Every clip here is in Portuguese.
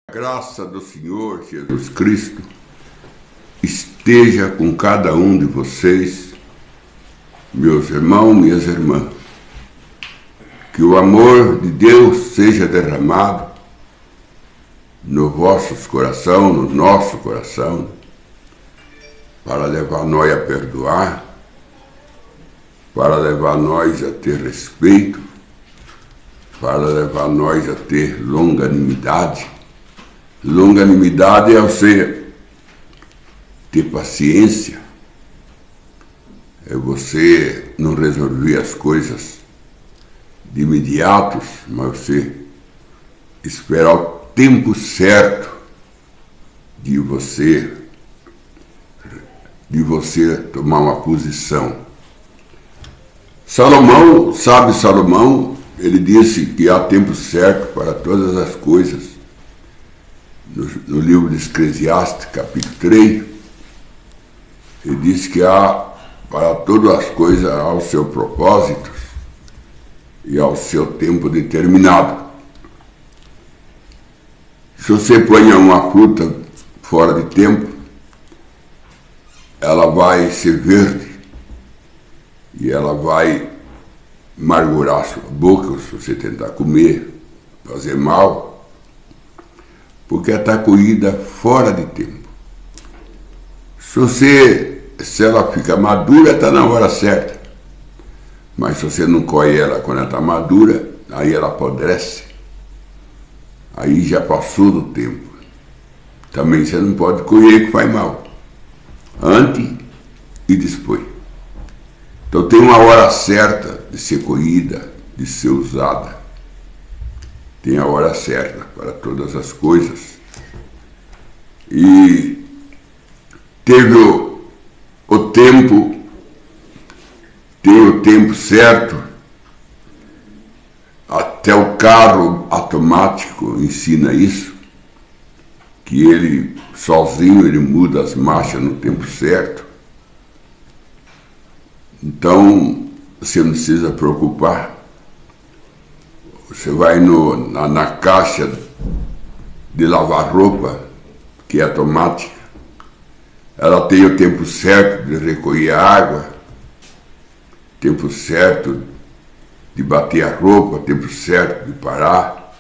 A graça do Senhor Jesus Cristo esteja com cada um de vocês, meus irmãos, minhas irmãs. Que o amor de Deus seja derramado no vossos coração, no nosso coração, para levar nós a perdoar, para levar nós a ter respeito, para levar nós a ter longanimidade. Longanimidade é você ter paciência, é você não resolver as coisas de imediato, mas você esperar o tempo certo de você tomar uma posição. Salomão, ele disse que há tempo certo para todas as coisas. No livro de Eclesiastes, capítulo 3, ele diz que há para todas as coisas ao seu propósito e ao seu tempo determinado. Se você põe uma fruta fora de tempo, ela vai ser verde e ela vai amargurar a sua boca se você tentar comer, fazer mal, porque ela está colhida fora de tempo. Se ela fica madura, está na hora certa. Mas se você não colhe ela quando ela está madura, aí ela apodrece. Aí já passou do tempo. Também você não pode colher que faz mal. Antes e depois. Então tem uma hora certa de ser colhida, de ser usada. Tem a hora certa para todas as coisas. E teve o tempo, tem o tempo certo. Até o carro automático ensina isso, que ele sozinho ele muda as marchas no tempo certo. Então você não precisa preocupar. Você vai na caixa de lavar roupa, que é automática, ela tem o tempo certo de recolher a água, tempo certo de bater a roupa, tempo certo de parar,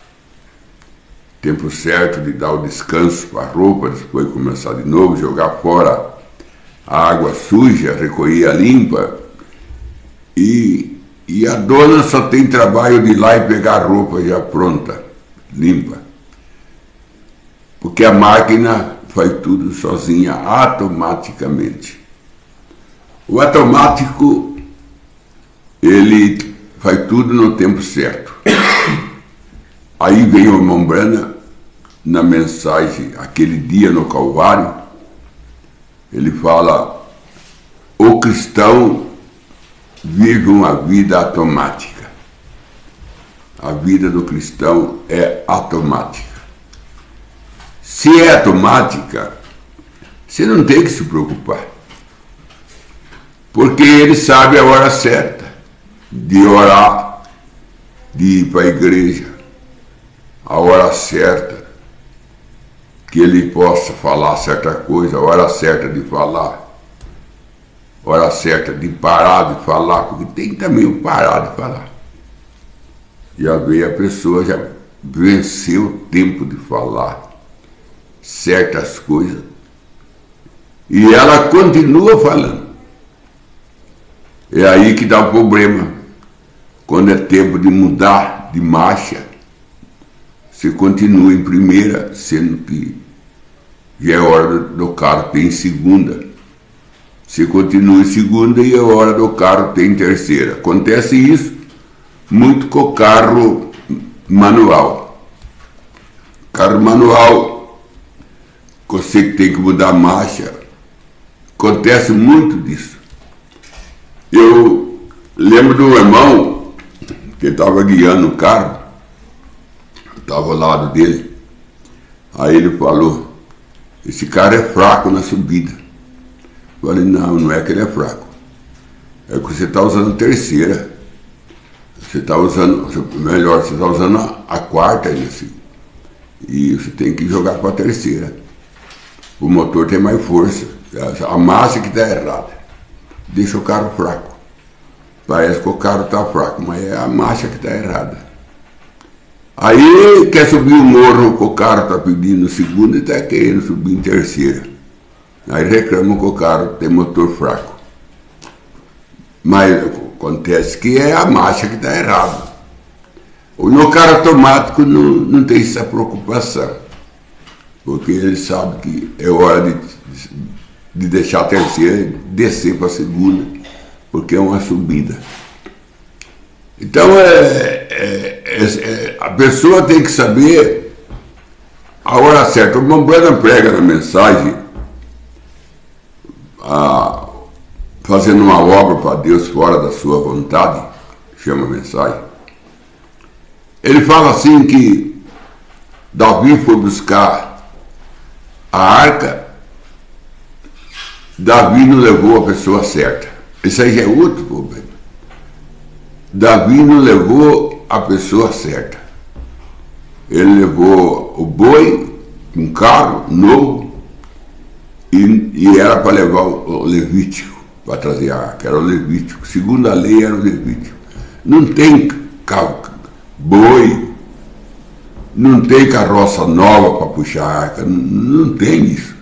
tempo certo de dar o descanso para a roupa, depois começar de novo, jogar fora a água suja, recolher a limpa. E a dona só tem trabalho de ir lá e pegar a roupa já pronta, limpa. Porque a máquina faz tudo sozinha, automaticamente. O automático, ele faz tudo no tempo certo. Aí vem o irmão Branham, na mensagem, aquele dia no Calvário, ele fala, o cristão vive uma vida automática. A vida do cristão é automática. Se é automática, você não tem que se preocupar. Porque ele sabe a hora certa de orar, de ir para a igreja, a hora certa que ele possa falar certa coisa, a hora certa de falar, a hora certa de parar de falar, porque tem também o parar de falar. Já veio a pessoa, já venceu o tempo de falar certas coisas e ela continua falando. É aí que dá o problema. Quando é tempo de mudar de marcha, você continua em primeira, sendo que já é hora do carro ter em segunda. Você continua em segunda e é hora do carro ter em terceira. Acontece isso muito com o carro manual. Carro manual, você que tem que mudar a marcha, acontece muito disso. Eu lembro de um irmão que estava guiando o carro, eu estava ao lado dele, aí ele falou, esse cara é fraco na subida. Eu falei, não é que ele é fraco, é que você está usando a terceira, você está usando, melhor, você está usando a quarta, assim. e você tem que jogar para a terceira. O motor tem mais força, a marcha que está errada, deixa o carro fraco. Parece que o carro está fraco, mas é a marcha que está errada. Aí quer subir o morro, o carro está pedindo segunda e está querendo subir em terceira. Aí reclamam que o carro tem motor fraco. Mas acontece que é a marcha que está errada. No carro automático não tem essa preocupação, porque ele sabe que é hora de deixar a terceira e descer para a segunda, porque é uma subida. Então a pessoa tem que saber a hora certa. O irmão Branham prega na mensagem, fazendo uma obra para Deus fora da sua vontade, chama a mensagem. Ele fala assim que Davi foi buscar a arca, Davi não levou a pessoa certa. Isso aí já é outro problema. Davi não levou a pessoa certa. Ele levou o boi, um carro novo, e era para levar o Levítico, para trazer a arca. Era o Levítico. Segundo a lei, era o Levítico. Não tem boi, não tem carroça nova para puxar a arca, não tem isso.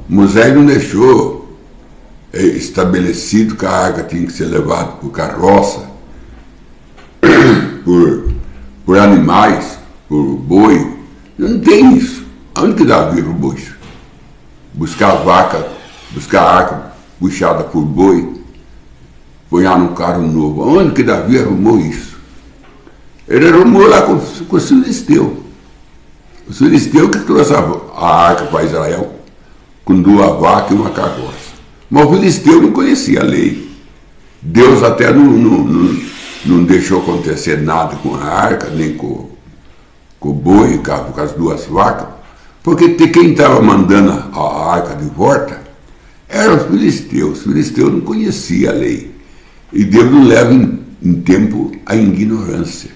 Moisés não deixou estabelecido que a arca tinha que ser levada por carroça, por animais, por boi. Não tem isso. Onde que Davi roubou isso? Buscar a vaca, buscar a arca puxada por boi, ponhar num carro novo. Onde que Davi arrumou isso? Ele arrumou lá com os filisteus. Os filisteus que trouxe a arca para Israel com 2 vacas e uma carroça. Mas o filisteu não conhecia a lei. Deus até não deixou acontecer nada com a arca, nem com o boi, com as 2 vacas, porque quem estava mandando a arca de volta eram os filisteus. Os filisteus não conheciam a lei. E Deus não leva em tempo a ignorância.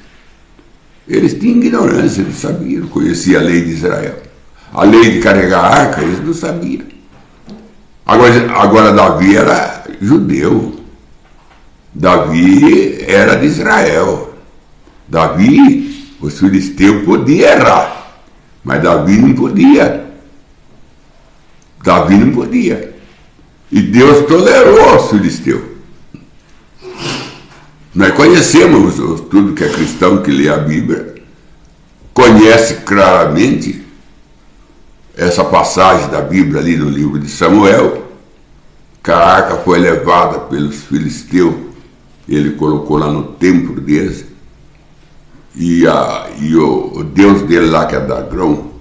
Eles tinham ignorância, eles sabiam, não conheciam a lei de Israel. A lei de carregar a arca, eles não sabiam. Agora Davi era judeu. Davi era de Israel. Davi, os filisteus podiam errar, mas Davi não podia. Davi não podia. E Deus tolerou os filisteus. Nós conhecemos tudo que é cristão que lê a Bíblia, conhece claramente essa passagem da Bíblia ali no livro de Samuel, que a arca foi levada pelos filisteus, ele colocou lá no templo deles, e o Deus dele lá, que é Dagrão,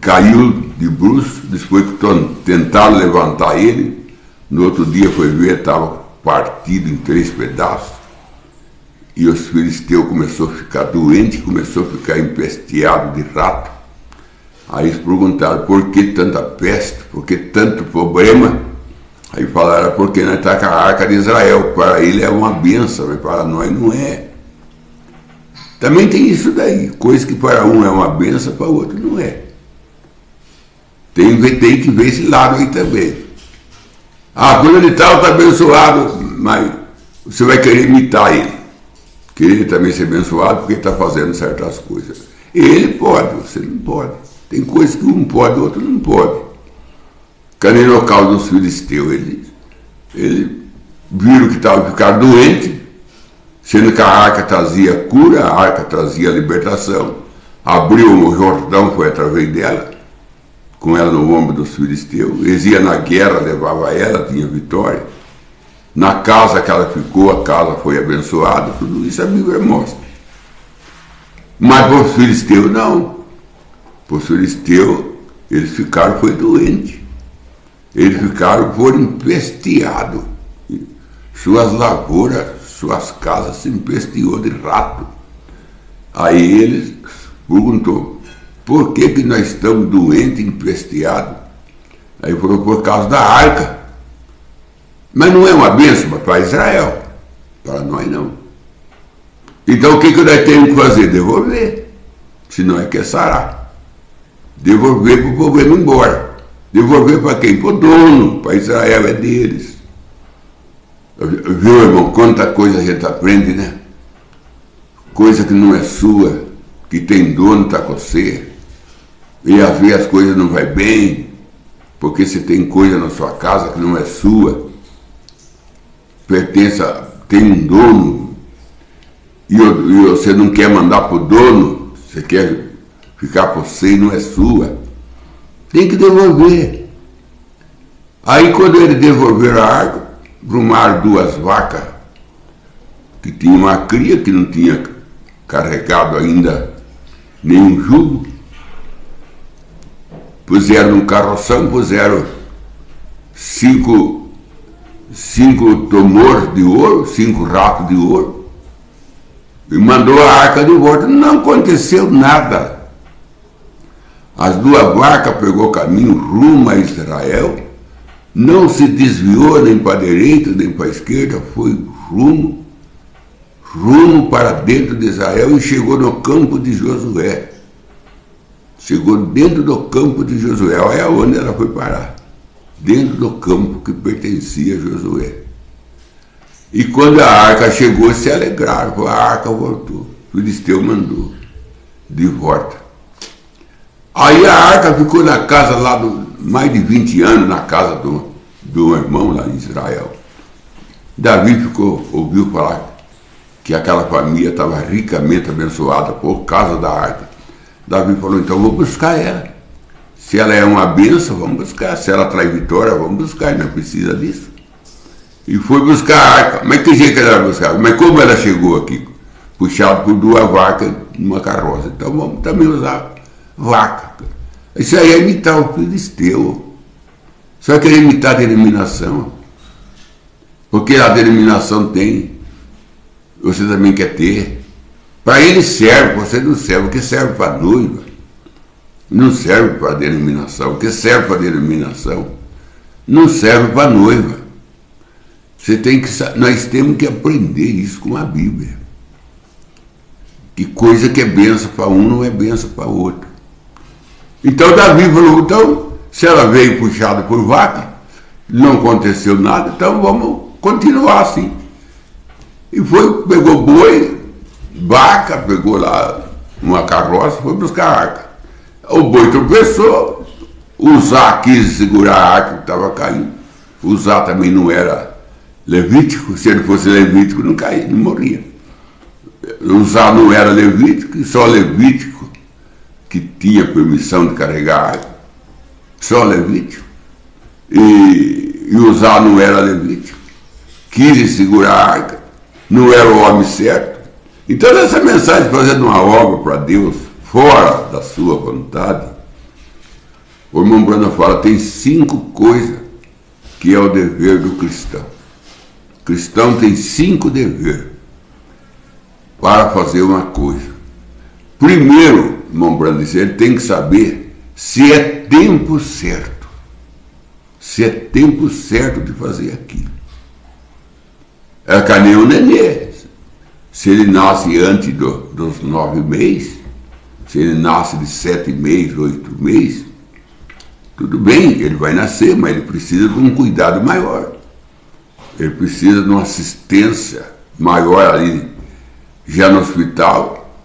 caiu de bruços, depois que tentaram levantar ele, no outro dia foi ver, estava partido em 3 pedaços, e os filisteus começaram a ficar doentes, começou a ficar empesteado de rato. Aí eles perguntaram por que tanta peste, por que tanto problema. Aí falaram, porque nós estamos com a arca de Israel, para ele é uma bênção, mas para nós não é. Também tem isso daí, coisa que para um é uma bênção, para o outro não é. Tem que ver esse lado aí também. Quando ele está abençoado, mas você vai querer imitar ele. Querer também ser abençoado porque ele está fazendo certas coisas. Ele pode, você não pode. Tem coisas que um pode, o outro não pode. Cadê no local dos filisteus? Eles viram que estava ficando doente, sendo que a arca trazia cura, a arca trazia libertação. Abriu o Jordão, foi através dela, com ela no ombro dos filisteus. Eles iam na guerra, levava ela, tinha vitória. Na casa que ela ficou, a casa foi abençoada, tudo isso a Bíblia mostra. Mas para os filisteus não. Para os filisteus, eles ficaram, foi doente. Eles foram empesteados. Suas lavouras, suas casas se empesteou de rato. Aí eles perguntou, por que nós estamos doentes, empesteados? Aí falou, por causa da arca. Mas não é uma bênção para Israel, para nós não. Então o que nós temos que fazer? Devolver. senão é que é sarar. Devolver para o povo ir embora. Devolver para quem? Para o dono, para Israel é deles. Viu, irmão, quanta coisa a gente aprende, né? Coisa que não é sua, que tem dono, está com você. E às vezes as coisas não vai bem, porque você tem coisa na sua casa que não é sua. Tem um dono, e você não quer mandar para o dono, você quer ficar por você e não é sua. Tem que devolver. Aí quando ele devolver a arca, brumaram 2 vacas que tinham uma cria, que não tinha carregado ainda nenhum jugo, puseram no carroção, puseram 5 tomores de ouro, 5 ratos de ouro, e mandou a arca de volta. Não aconteceu nada. As 2 vacas pegou caminho rumo a Israel, não se desviou nem para a direita nem para a esquerda, foi rumo para dentro de Israel e chegou no campo de Josué. Chegou dentro do campo de Josué. Olha onde ela foi parar. Dentro do campo que pertencia a Josué. E quando a arca chegou, se alegraram. A arca voltou. O filisteu mandou de volta. Aí a arca ficou na casa lá, mais de 20 anos, na casa do irmão lá em Israel. Davi ouviu falar que aquela família estava ricamente abençoada por causa da arca. Davi falou, então vou buscar ela. Se ela é uma bênção, vamos buscar. Se ela traz vitória, vamos buscar. Não precisa disso. E foi buscar a arca. Mas que jeito que ela vai buscar? Mas como ela chegou aqui? Puxada por 2 vacas numa carroça. Então vamos também usar vaca. Isso aí é imitar o filisteu. Só que é imitar a denominação. Porque a denominação tem. Você também quer ter. Para ele serve, você não serve. O que serve para a noiva não serve para a denominação. O que serve para a denominação não serve para a noiva. Nós temos que aprender isso com a Bíblia. Que coisa que é benção para um não é benção para o outro. Então Davi falou, então, se ela veio puxada por vaca, não aconteceu nada, então vamos continuar assim. E pegou boi, vaca, pegou lá uma carroça, foi buscar a arca. O boi tropeçou, Uzá quis segurar a arca que estava caindo. Uzá também não era levítico, se ele fosse levítico não caía, não morria. Uzá não era levítico, só levítico que tinha permissão de carregar a arca. Só levítico. E Uzá não era levítico, quis segurar a arca, não era o homem certo. Então essa mensagem fazendo uma obra para Deus, fora da sua vontade, o irmão Branham fala, tem 5 coisas que é o dever do cristão. O cristão tem 5 deveres para fazer uma coisa. Primeiro, irmão Branham disse, ele tem que saber se é tempo certo. Se é tempo certo de fazer aquilo. É que nem o nenê. Se ele nasce antes dos 9 meses, se ele nasce de 7 meses, 8 meses, tudo bem, ele vai nascer, mas ele precisa de um cuidado maior. Ele precisa de uma assistência maior ali, já no hospital,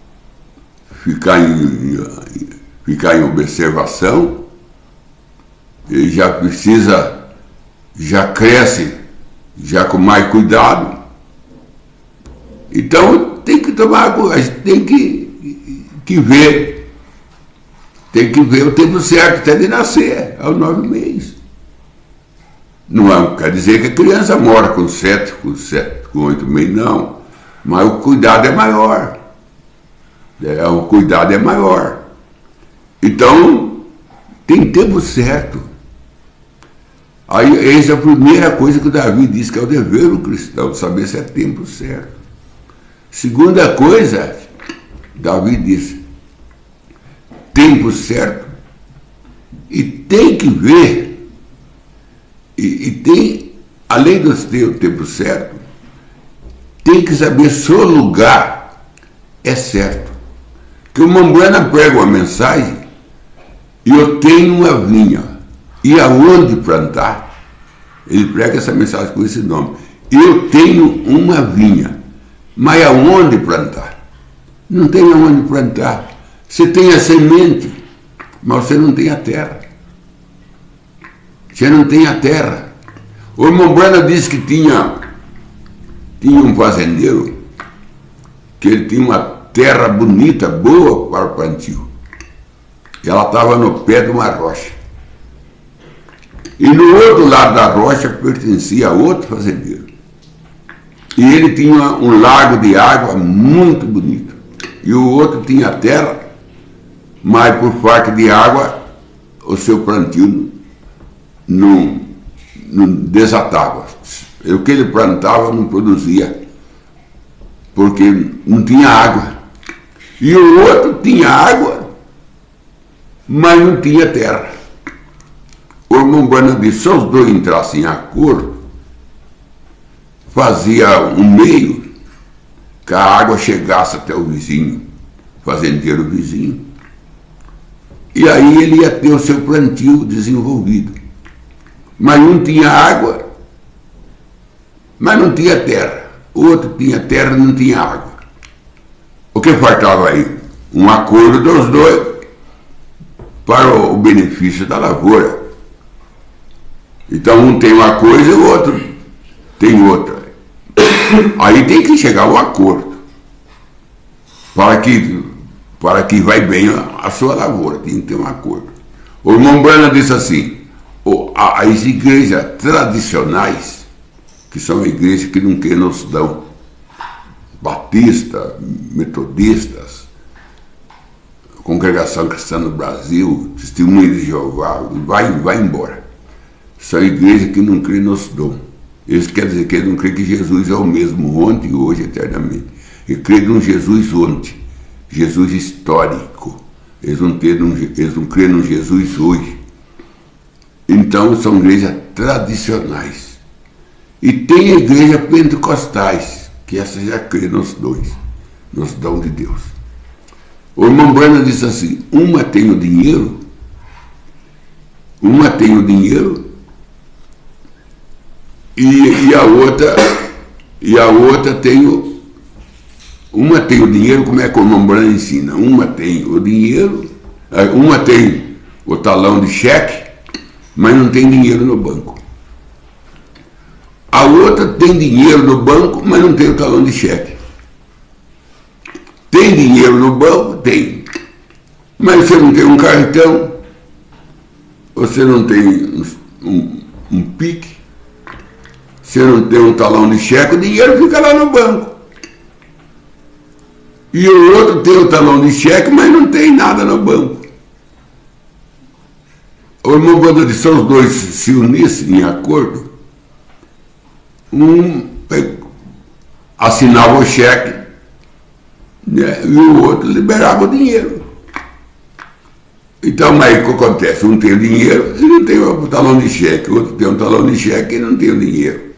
ficar em observação, ele já precisa, já cresce, já com mais cuidado. Então tem que tomar, tem que ver. Tem que ver o tempo certo até de nascer, aos 9 meses. Não quer dizer que a criança mora com 7, com 8 meses, não. Mas o cuidado é maior. O cuidado é maior. Então, tem tempo certo. Aí, essa é a primeira coisa que o Davi diz, que é o dever do cristão, saber se é tempo certo. Segunda coisa, Davi diz, tempo certo, e tem que ver, e tem, além de ter o tempo certo, tem que saber se o lugar é certo. Que o Mombrana prega uma mensagem e eu tenho uma vinha. E aonde plantar? Ele prega essa mensagem com esse nome. Eu tenho uma vinha, mas aonde plantar? Não tem aonde plantar. Você tem a semente, mas você não tem a terra. Você não tem a terra. O irmão Brana disse que tinha um fazendeiro, que ele tinha uma terra bonita, boa para o plantio. E ela estava no pé de uma rocha. E no outro lado da rocha pertencia a outro fazendeiro. E ele tinha um lago de água muito bonito. E o outro tinha terra, mas por falta de água, o seu plantio não desatava. O que ele plantava não produzia, porque não tinha água. E o outro tinha água, mas não tinha terra. O irmão Brana disse, se os dois entrassem em acordo, fazia um meio que a água chegasse até o vizinho, fazendeiro vizinho. E aí ele ia ter o seu plantio desenvolvido. Mas um tinha água, mas não tinha terra. O outro tinha terra e não tinha água. O que faltava aí? Um acordo dos dois para o benefício da lavoura. Então um tem uma coisa e o outro tem outra. Aí tem que chegar ao acordo para que vai bem a sua lavoura. Tem que ter um acordo. O irmão Brana disse assim, as igrejas tradicionais, que são igrejas que não querem nos dão, batistas, metodistas, Congregação Cristã no Brasil, Testemunha de Jeová, vai embora. São igrejas que não creem nos dom. Isso quer dizer que eles não creem que Jesus é o mesmo ontem, hoje, eternamente. Eles creem num Jesus ontem, Jesus histórico. Eles não creem num Jesus hoje. Então são igrejas tradicionais. E tem igrejas pentecostais, que essas já creem nos dois, nos dons de Deus. O irmão Brana disse assim, uma tem o dinheiro e a outra tem o dinheiro, como é que o irmão Brana ensina? Uma tem o dinheiro, uma tem o talão de cheque, mas não tem dinheiro no banco. A outra tem dinheiro no banco, mas não tem o talão de cheque. Tem dinheiro no banco? Tem. Mas você não tem um cartão, você não tem um pique, você não tem um talão de cheque, o dinheiro fica lá no banco. E o outro tem o talão de cheque, mas não tem nada no banco. O irmão Brana disse, se os dois se unissem em acordo, um assinava o cheque, né, e o outro liberava o dinheiro. Então, mas o que acontece? Um tem o dinheiro e não tem o talão de cheque, o outro tem um talão de cheque e não tem o dinheiro.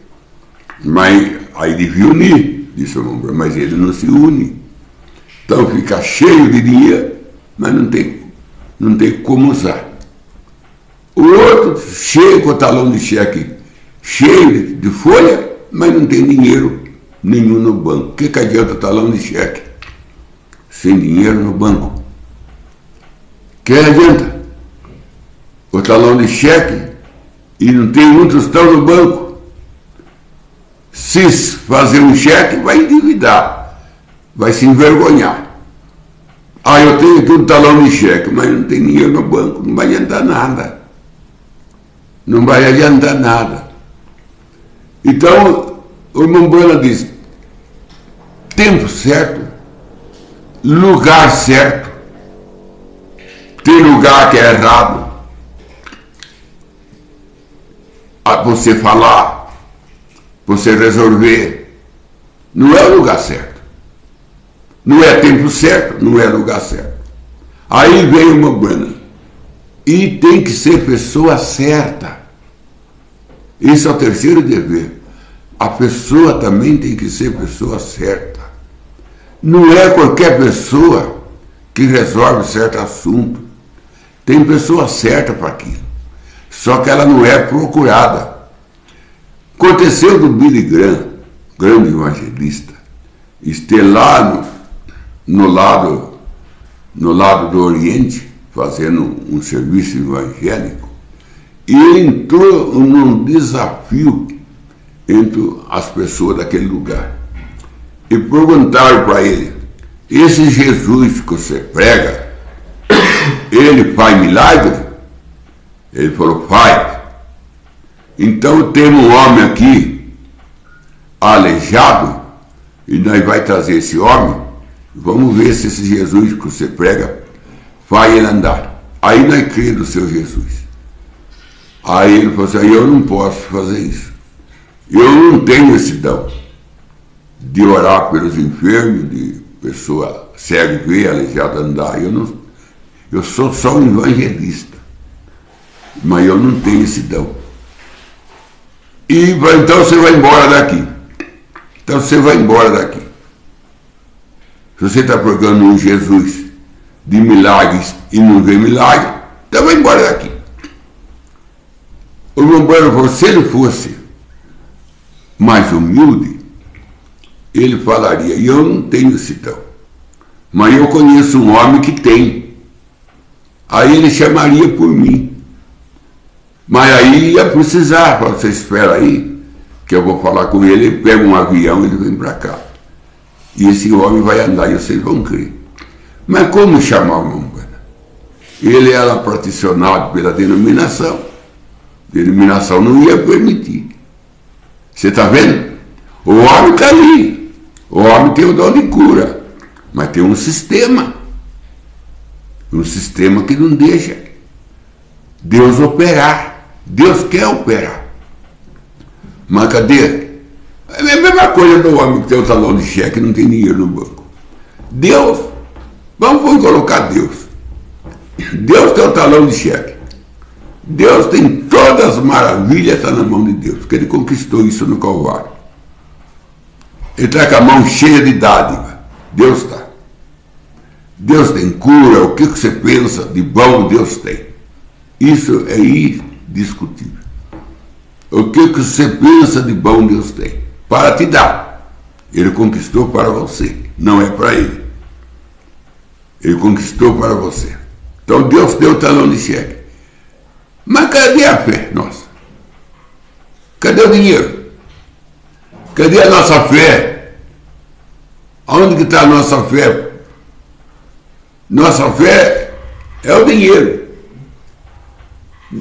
Mas aí devia unir, disse o irmão Brana, mas ele não se une. Então fica cheio de dinheiro, mas não tem como usar. O outro cheio com o talão de cheque, cheio de folha, mas não tem dinheiro nenhum no banco. O que adianta o talão de cheque sem dinheiro no banco? Que adianta o talão de cheque e não tem um tostão no banco? Se fazer um cheque, vai endividar, vai se envergonhar. Eu tenho aqui um talão de cheque, mas não tem dinheiro no banco, não vai adiantar nada. Não vai adiantar nada. Então, o irmão Brana diz, tempo certo, lugar certo. Tem lugar que é errado para você falar, você resolver. Não é o lugar certo. Não é tempo certo, não é lugar certo. Aí vem o irmão Brana. E tem que ser pessoa certa. Esse é o terceiro dever. A pessoa também tem que ser pessoa certa. Não é qualquer pessoa que resolve certo assunto. Tem pessoa certa para aquilo. Só que ela não é procurada. Aconteceu do Billy Graham, grande evangelista, ester lá no lado do Oriente, fazendo um serviço evangélico, e ele entrou num desafio entre as pessoas daquele lugar. E perguntaram para ele: esse Jesus que você prega, ele faz milagre? Ele falou: faz. Então temos um homem aqui, aleijado, e nós vamos trazer esse homem, vamos ver se esse Jesus que você prega faz ele andar. Aí nós cremos no seu Jesus. Aí ele falou assim: eu não posso fazer isso. Eu não tenho esse dom de orar pelos enfermos, de pessoa cega ver, aleijada andar. Eu sou só um evangelista, mas eu não tenho esse dom. E então você vai embora daqui. Então você vai embora daqui. Se você está procurando um Jesus de milagres e não vê milagre, então vai embora daqui. O meu brother falou: se ele fosse mais humilde, ele falaria: eu não tenho esse dom, mas eu conheço um homem que tem. Aí ele chamaria por mim. Mas aí ia precisar: você espera aí, que eu vou falar com ele, ele pega um avião e ele vem para cá. E esse homem vai andar e vocês vão crer. Mas como chamar o irmão? Ele era particionado pela denominação. A denominação não ia permitir. Você está vendo? O homem está ali. O homem tem o dom de cura. Mas tem um sistema. Um sistema que não deixa Deus operar. Deus quer operar. Mas cadê? É a mesma coisa do homem que tem o talão de cheque e não tem dinheiro no banco. Deus, vamos colocar Deus. Deus tem o talão de cheque. Deus tem todas as maravilhas, está na mão de Deus, porque ele conquistou isso no Calvário. Ele está com a mão cheia de dádiva. Deus está. Deus tem cura. O que você pensa de bom, Deus tem. Isso é indiscutível. O que você pensa de bom, Deus tem. Para te dar. Ele conquistou para você. Não é para ele. Ele conquistou para você. Então Deus deu o talão de cheque. Mas cadê a fé nossa? Cadê o dinheiro? Cadê a nossa fé? Onde que está a nossa fé? Nossa fé é o dinheiro.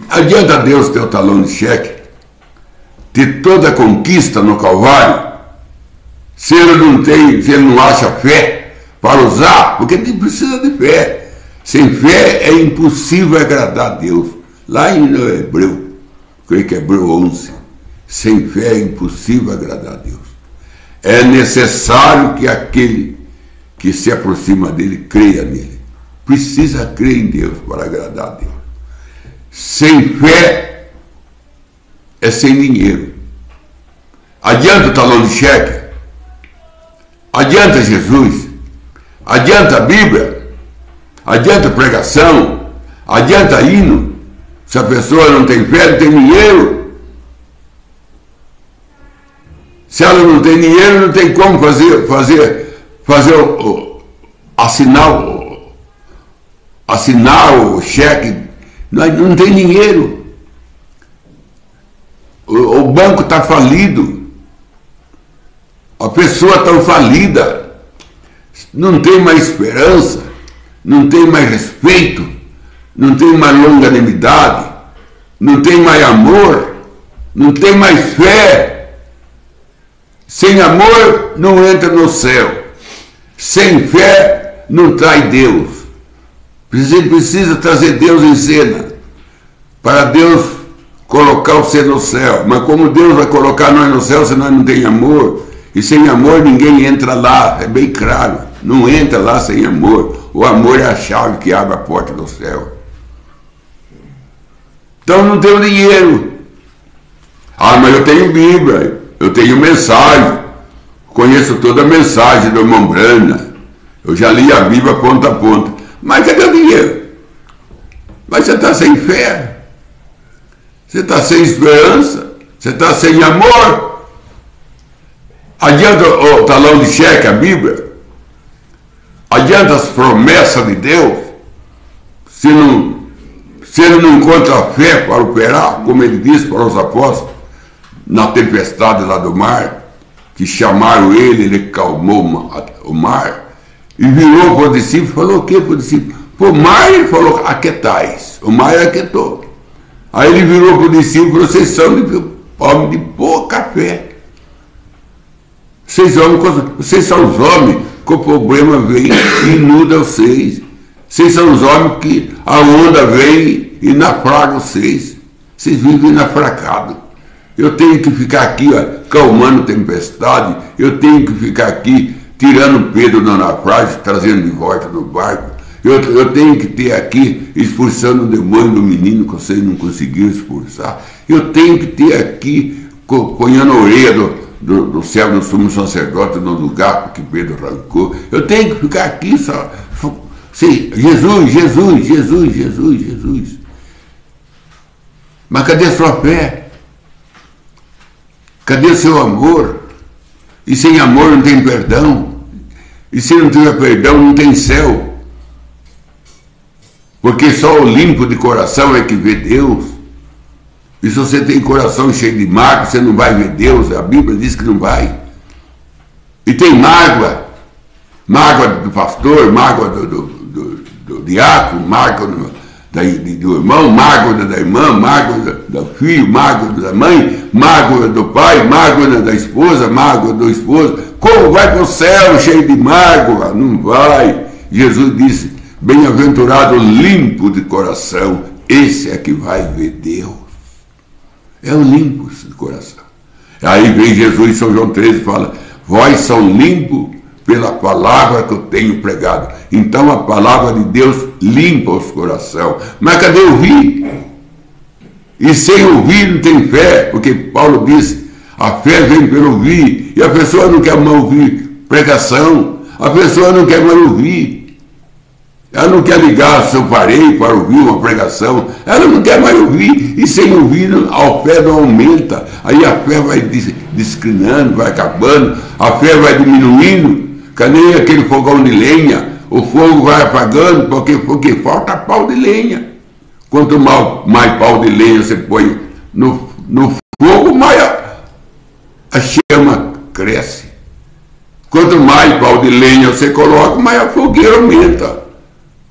Adianta Deus ter o talão de cheque, ter toda a conquista no Calvário, se ele não acha fé para usar, porque ele precisa de fé. Sem fé é impossível agradar a Deus. Lá em Hebreu, creio que é Hebreu 11, sem fé é impossível agradar a Deus. É necessário que aquele que se aproxima dele creia nele. Precisa crer em Deus para agradar a Deus. Sem fé é sem dinheiro. Adianta o talão de cheque? Adianta Jesus? Adianta a Bíblia? Adianta pregação? Adianta hino? Se a pessoa não tem fé, não tem dinheiro. Se ela não tem dinheiro, não tem como assinar o cheque. Não tem dinheiro. O banco está falido. A pessoa está falida. Não tem mais esperança. Não tem mais respeito. Não tem mais longanimidade. Não tem mais amor. Não tem mais fé. Sem amor não entra no céu. Sem fé não traz Deus. Precisa trazer Deus em cena, para Deus colocar você no céu. Mas como Deus vai colocar nós no céu se nós não tem amor? E sem amor ninguém entra lá, é bem claro. Não entra lá sem amor. O amor é a chave que abre a porta do céu. Então não tenho dinheiro. Ah, mas eu tenho Bíblia, eu tenho mensagem. Conheço toda a mensagem do irmão Brana. Eu já li a Bíblia ponta a ponta. Mas cadê o dinheiro? Mas você está sem fé, você está sem esperança, você está sem amor. Adianta o talão de cheque, a Bíblia? Adianta as promessas de Deus? Se ele não encontra fé para operar, como ele disse para os apóstolos, na tempestade lá do mar, que chamaram ele calmou o mar, e virou para o discípulo e falou o quê para o discípulo? Para o mar ele falou, aquietais. O mar aquietou. Aí ele virou para o discípulo, vocês são homens de pouca fé. Vocês são os homens que o problema vem e inunda vocês. Vocês são os homens que a onda vem e naufraga vocês. Vocês vivem naufragados. Eu tenho que ficar aqui, ó, calmando tempestade. Eu tenho que ficar aqui tirando Pedro do naufrágio, trazendo de volta no barco. Eu tenho que ter aqui expulsando o demônio do menino que vocês não conseguiram expulsar. Eu tenho que ter aqui ponhando a orelha do servo do sumo sacerdote no lugar que Pedro arrancou. Eu tenho que ficar aqui só. Sim, Jesus. Mas cadê a sua fé? Cadê o seu amor? E sem amor não tem perdão. E se não tiver perdão, não tem céu. Porque só o limpo de coração é que vê Deus. E se você tem coração cheio de mágoa, você não vai ver Deus. A Bíblia diz que não vai. E tem mágoa. Mágoa do pastor, mágoa do diácono, mágoa do irmão, mágoa da irmã, mágoa do filho, mágoa da mãe, mágoa do pai, mágoa da esposa, mágoa do esposo. Como vai para o céu cheio de mágoa? Não vai. Jesus disse, bem-aventurado limpo de coração, esse é que vai ver Deus. É o limpo de coração. Aí vem Jesus em São João 13 e fala, vós são limpos pela palavra que eu tenho pregado. Então a palavra de Deus limpa os corações. Mas cadê ouvir? E sem ouvir não tem fé, porque Paulo disse, a fé vem pelo ouvir, e a pessoa não quer mais ouvir pregação, a pessoa não quer mais ouvir. Ela não quer ligar seu aparelho para ouvir uma pregação, ela não quer mais ouvir, e sem ouvir a fé não aumenta, aí a fé vai descrinando, vai acabando, a fé vai diminuindo, que nem aquele fogão de lenha, o fogo vai apagando, porque falta pau de lenha. Quanto mais pau de lenha você põe no fogo, mais a chama cresce. Quanto mais pau de lenha você coloca, mais a fogueira aumenta.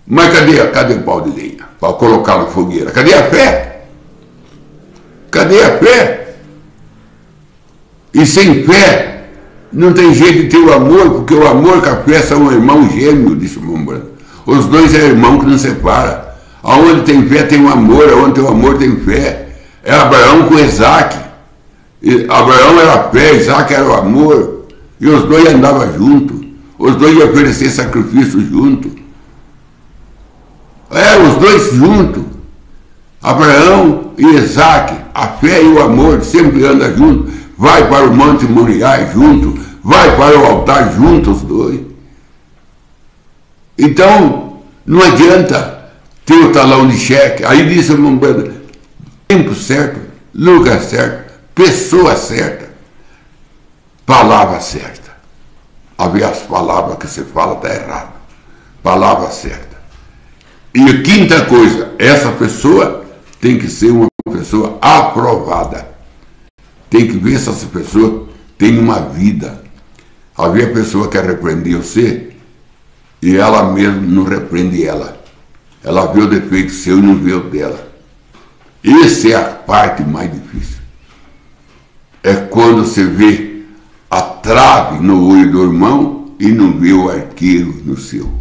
Mas cadê o pau de lenha para colocar na fogueira? Cadê a fé? Cadê a fé? E sem fé não tem jeito de ter o amor, porque o amor e a fé são irmãos gêmeos, disse o irmão Branco. Os dois é irmão que não separa. Aonde tem fé tem o amor, aonde tem o amor tem fé. É Abraão com Isaac. Abraão era a fé, Isaac era o amor. E os dois andavam juntos. Os dois iam oferecer sacrifício juntos. Os dois juntos. Abraão e Isaac, a fé e o amor sempre andam juntos. Vai para o Monte Moriá junto, vai para o altar juntos os dois. Então, não adianta ter o talão de cheque. Aí disse o irmão Brando, tempo certo, lugar certo, pessoa certa, palavra certa. Havia as palavras que você fala está errado. Palavra certa. E a quinta coisa, essa pessoa tem que ser uma pessoa aprovada. Tem que ver se essa pessoa tem uma vida. Havia pessoa que repreendia você e ela mesma não repreende ela. Ela vê o defeito seu e não vê o dela. Essa é a parte mais difícil. É quando você vê a trave no olho do irmão e não vê o arqueiro no seu.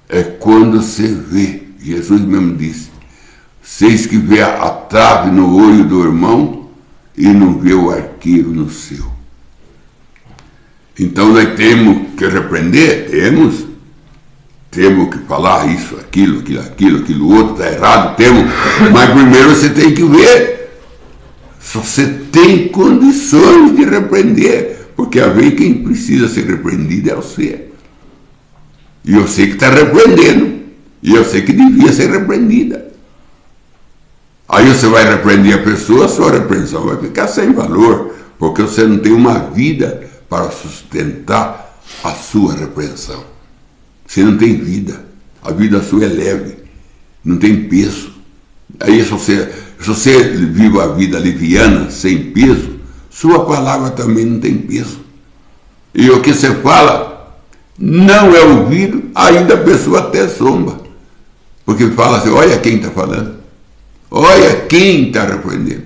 É quando você vê, Jesus mesmo disse, vocês que vê a trave no olho do irmão e não vê o arqueiro no seu. Então nós temos que repreender, temos que falar isso, aquilo outro, está errado, mas primeiro você tem que ver se você tem condições de repreender, porque a ver quem precisa ser repreendido é você. E eu sei que está repreendendo. E eu sei que devia ser repreendida. Aí você vai repreender a pessoa, a sua repreensão vai ficar sem valor, porque você não tem uma vida para sustentar a sua repreensão. Você não tem vida. A vida sua é leve, não tem peso. Aí se você vive a vida liviana, sem peso, sua palavra também não tem peso. E o que você fala não é ouvido, ainda a pessoa até zomba. Porque fala assim, olha quem está falando. Olha quem está repreendendo.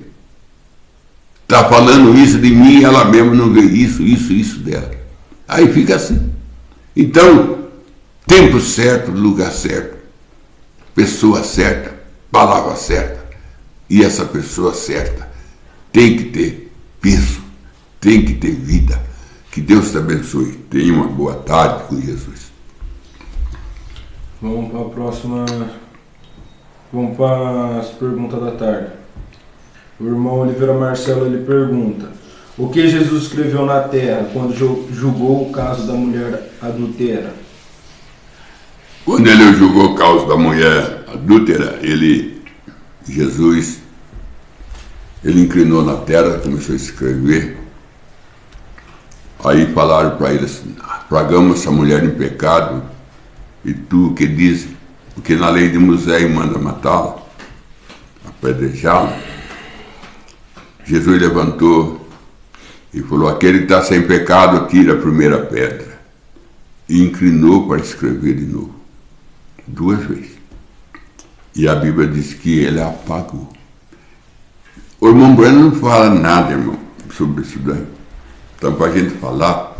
Está falando isso de mim, ela mesma não vê isso dela. Aí fica assim. Então, tempo certo, lugar certo, pessoa certa, palavra certa. E essa pessoa certa tem que ter peso, tem que ter vida. Que Deus te abençoe. Tenha uma boa tarde com Jesus. Vamos para a próxima. Vamos para as perguntas da tarde. O irmão Oliveira Marcelo, ele pergunta: o que Jesus escreveu na terra quando julgou o caso da mulher adúltera? Quando ele julgou o caso da mulher adúltera, Jesus inclinou na terra, começou a escrever. Aí falaram para ele assim, tragamos essa mulher em pecado, e tu o que dizes? Porque na lei de Moisés manda matá-la, apedrejá-la. Jesus levantou e falou, aquele que está sem pecado, tira a primeira pedra. E inclinou para escrever de novo, 2 vezes. E a Bíblia diz que ele apagou. O irmão Breno não fala nada, irmão, sobre isso daí. Então, para a gente falar,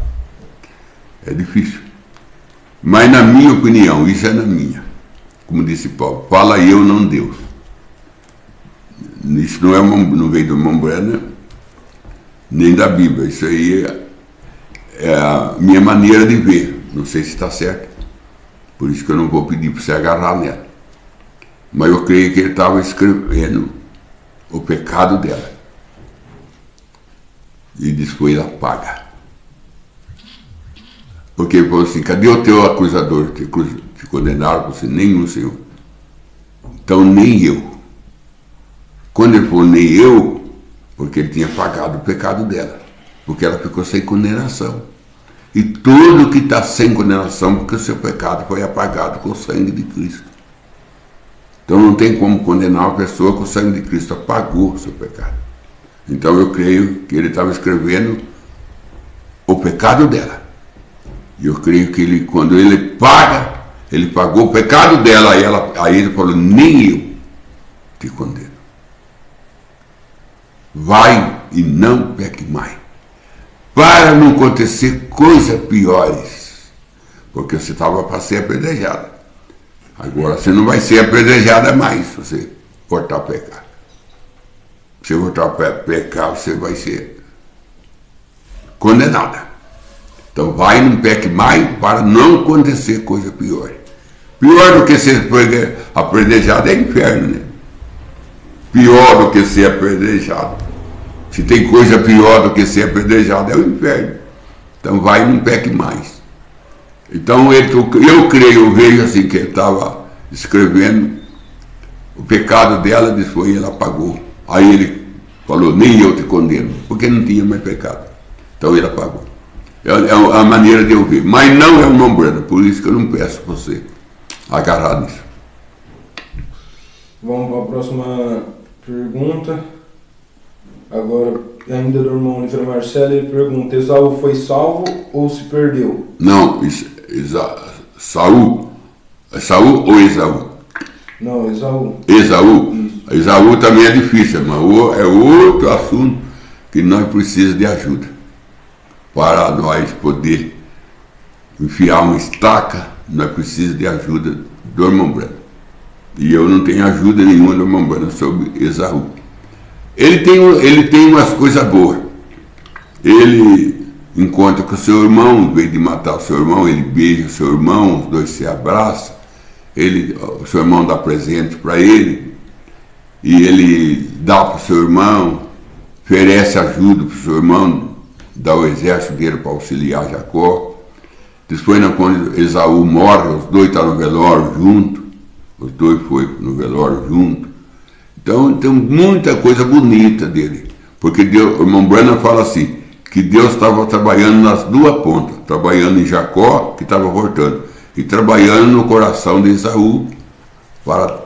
é difícil. Mas, na minha opinião, isso é na minha. Como disse Paulo, fala eu, não Deus. Isso não veio do irmão Breno, nem da Bíblia. Isso aí é a minha maneira de ver. Não sei se está certo. Por isso que eu não vou pedir para você agarrar nela. Mas eu creio que ele estava escrevendo o pecado dela. E depois apaga. Porque ele falou assim, cadê o teu acusador? Te condenaram por você? Nenhum, Senhor. Então nem eu. Quando ele falou nem eu, porque ele tinha pagado o pecado dela. Porque ela ficou sem condenação. E tudo que está sem condenação, porque o seu pecado foi apagado com o sangue de Cristo. Então não tem como condenar uma pessoa com o sangue de Cristo apagou o seu pecado. Então eu creio que ele estava escrevendo o pecado dela. E eu creio que quando ele paga, ele pagou o pecado dela, aí ele falou, nem eu te condeno. Vai e não peque mais. Para não acontecer coisas piores. Porque você estava para ser apedrejada. Agora você não vai ser apedrejada mais se você voltar a pecar. Se você voltar a pecar, você vai ser condenada. Então vai e não peque mais para não acontecer coisa pior. Pior do que ser apedrejado é inferno, né? Pior do que ser apedrejado. Se tem coisa pior do que ser apedrejado é o inferno. Então vai e não peque mais. Então eu vejo assim que ele estava escrevendo o pecado dela, depois ele apagou. Aí ele falou, nem eu te condeno, porque não tinha mais pecado. Então ele apagou. É a maneira de eu ver. Mas não é um nombrando, por isso que eu não peço para você agarrar nisso. Vamos para a próxima pergunta. Agora, ainda do irmão Oliveira Marcelo, ele pergunta, Esaú foi salvo ou se perdeu? Não, Saul ou Esaú? Não, Esaú. Esaú? Isso. Esaú também é difícil, mas é outro assunto que nós precisamos de ajuda. Para nós poder enfiar uma estaca, nós precisamos de ajuda do irmão Breno. E eu não tenho ajuda nenhuma do irmão Breno sobre Esaú. Ele tem umas coisas boas. Ele encontra com o seu irmão, em vez de matar o seu irmão, ele beija o seu irmão, os dois se abraçam, o seu irmão dá presente para ele, e ele dá para o seu irmão, oferece ajuda para o seu irmão, dá o exército dele para auxiliar Jacó. Depois, quando Esaú morre, os dois estão no velório junto. Os dois foram no velório junto. Então, tem muita coisa bonita dele. Porque Deus, o irmão Branham fala assim, que Deus estava trabalhando nas duas pontas. Trabalhando em Jacó, que estava voltando. E trabalhando no coração de Esaú, para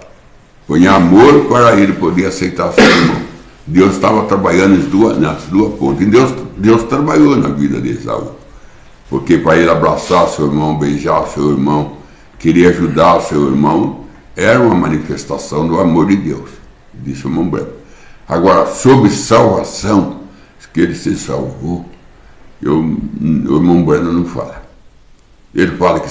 pôr amor para ele poder aceitar seu irmão. Deus estava trabalhando nas duas pontas. E Deus trabalhou na vida de Esaú. Porque para ele abraçar seu irmão, beijar seu irmão, querer ajudar seu irmão, era uma manifestação do amor de Deus, disse o irmão Branham. Agora, sobre salvação, que ele se salvou, o irmão Branham não fala. Ele fala que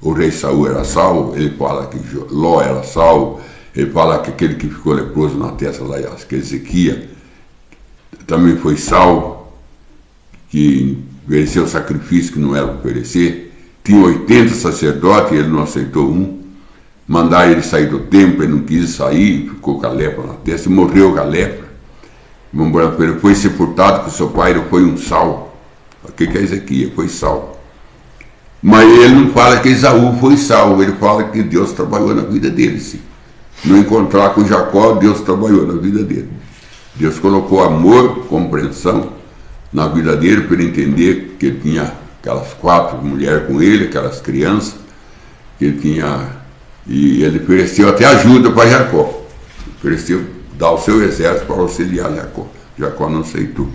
o rei Saul era salvo, ele fala que Ló era salvo, ele fala que aquele que ficou leproso na testa lá, que Ezequias, também foi salvo, que ofereceu sacrifício que não era para oferecer. Tinha 80 sacerdotes, ele não aceitou um. Mandaram ele sair do templo, ele não quis sair, ficou com a lepra na testa e morreu com a lepra. Ele foi sepultado com seu pai, ele foi um salvo. O que é Ezequias? Foi salvo. Mas ele não fala que Esaú foi salvo, ele fala que Deus trabalhou na vida dele, sim. No encontrar com Jacó, Deus trabalhou na vida dele. Deus colocou amor, compreensão na vida dele, para ele entender que ele tinha aquelas 4 mulheres com ele, aquelas crianças, que ele tinha, e ele ofereceu até ajuda para Jacó. Ofereceu dar o seu exército para auxiliar Jacó. Jacó não aceitou.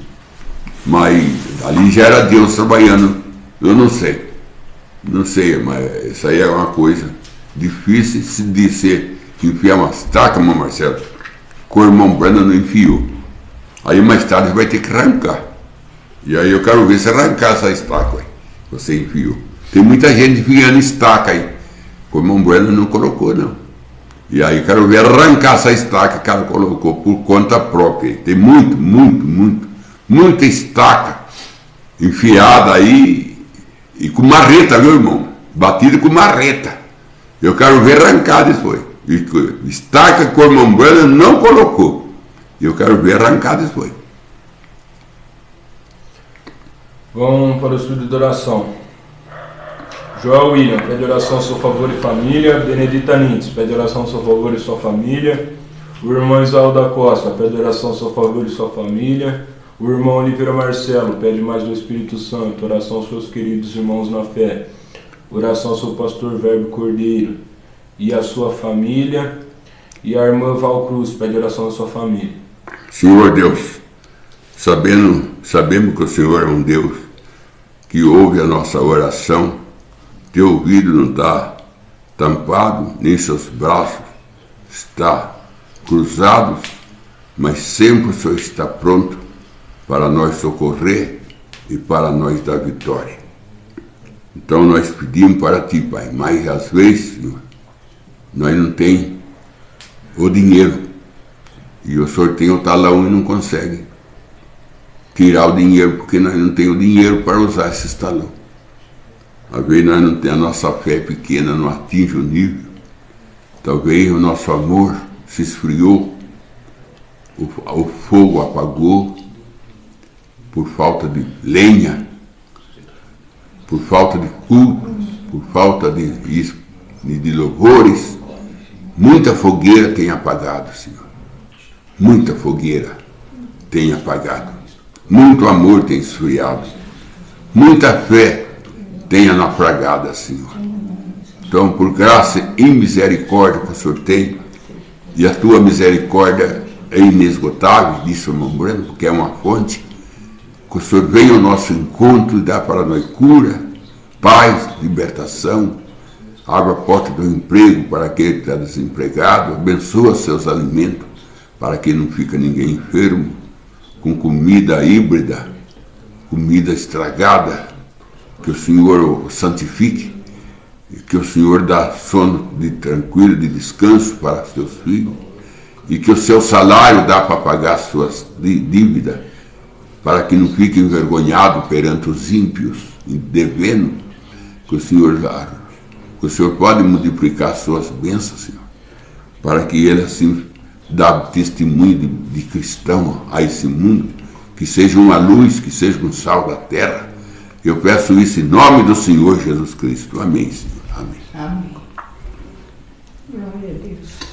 Mas ali já era Deus trabalhando. Eu não sei, mas isso aí é uma coisa difícil de ser, enfiar uma estaca, irmão Marcelo, que o irmão Branham não enfiou. Aí mais tarde vai ter que arrancar. E aí eu quero ver se arrancar essa estaca aí, você enfiou. Tem muita gente enfiando estaca aí, o irmão Branham não colocou, não. E aí eu quero ver arrancar essa estaca que ela colocou por conta própria. Tem muita estaca enfiada aí, e com marreta, viu, irmão? Batida com marreta. Eu quero ver arrancar depois. Estaca que o irmão Branham não colocou. Eu quero ver arrancar depois. Vamos para o estudo de oração. Joel William, pede oração a seu favor e família. Benedita Nitz, pede oração a seu favor e sua família. O irmão Isaú da Costa, pede oração a seu favor e sua família. O irmão Oliveira Marcelo, pede mais do Espírito Santo, oração aos seus queridos irmãos na fé. Oração ao seu pastor Verbo Cordeiro e a sua família. E a irmã Val Cruz, pede oração à sua família. Senhor Deus, sabemos que o Senhor é um Deus que ouve a nossa oração. Teu ouvido não está tampado, nem seus braços está cruzados, mas sempre o Senhor está pronto para nós socorrer e para nós dar vitória. Então nós pedimos para Ti, Pai, mas às vezes, Senhor, nós não temos o dinheiro, e o Senhor tem o talão e não consegue tirar o dinheiro, porque nós não temos o dinheiro para usar esses talão. Às vezes nós não temos, a nossa fé pequena não atinge o nível, talvez o nosso amor se esfriou, o fogo apagou, por falta de lenha, por falta de culto, por falta de louvores. Muita fogueira tem apagado, Senhor. Muita fogueira tem apagado. Muito amor tem esfriado. Muita fé tem naufragado, Senhor. Então, por graça e misericórdia que o Senhor tem, e a Tua misericórdia é inesgotável, disse o irmão Branham, porque é uma fonte, que o Senhor venha ao nosso encontro e dá para nós cura, paz, libertação, abra a porta do emprego para aquele que está desempregado, abençoa seus alimentos para que não fique ninguém enfermo, com comida híbrida, comida estragada, que o Senhor o santifique, e que o Senhor dá sono tranquilo, de descanso para seus filhos, e que o seu salário dá para pagar suas dívidas, para que não fique envergonhado perante os ímpios, devendo, que o Senhor pode multiplicar suas bênçãos, Senhor, para que ele assim dê testemunho de cristão a esse mundo, que seja uma luz, que seja um sal da terra, Eu peço isso em nome do Senhor Jesus Cristo. Amém, Senhor. Amém. Amém. Glória a Deus.